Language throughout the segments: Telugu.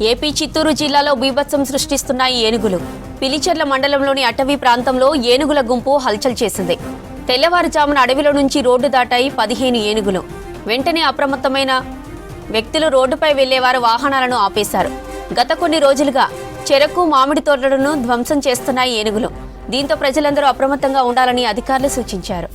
ఏపీ చిత్తూరు జిల్లాలో బీభత్సం సృష్టిస్తున్నాయి ఏనుగులు. పిలిచెర్ల మండలంలోని అటవీ ప్రాంతంలో ఏనుగుల గుంపు హల్చల్ చేసింది. తెల్లవారుజామున అడవిలో నుంచి రోడ్డు దాటాయి 15 ఏనుగులు. వెంటనే అప్రమత్తమైన వ్యక్తులు రోడ్డుపై వెళ్లేవారు వాహనాలను ఆపేశారు. గత కొన్ని రోజులుగా చెరకు, మామిడి తోటలను ధ్వంసం చేస్తున్నాయి ఏనుగులు. దీంతో ప్రజలందరూ అప్రమత్తంగా ఉండాలని అధికారులు సూచించారు.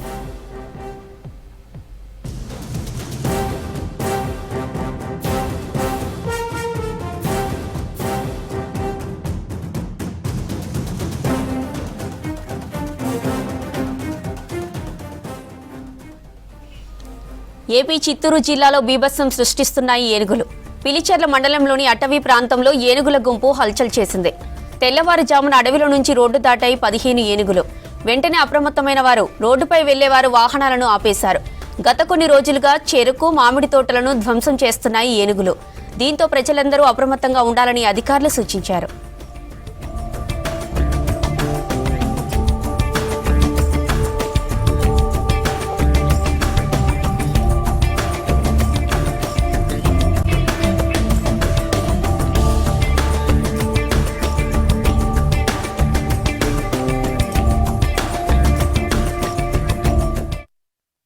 ఏపీ చిత్తూరు జిల్లాలో బీభత్సం సృష్టిస్తున్నాయి ఏనుగులు. పిలిచెర్ల మండలంలోని అటవీ ప్రాంతంలో ఏనుగుల గుంపు హల్చల్ చేసింది. తెల్లవారుజామున అడవిలో నుంచి రోడ్డు దాటాయి 15 ఏనుగులు. వెంటనే అప్రమత్తమైన వారు రోడ్డుపై వెళ్లేవారు వాహనాలను ఆపేశారు. గత కొన్ని రోజులుగా చెరకు, మామిడి తోటలను ధ్వంసం చేస్తున్నాయి ఏనుగులు. దీంతో ప్రజలందరూ అప్రమత్తంగా ఉండాలని అధికారులు సూచించారు.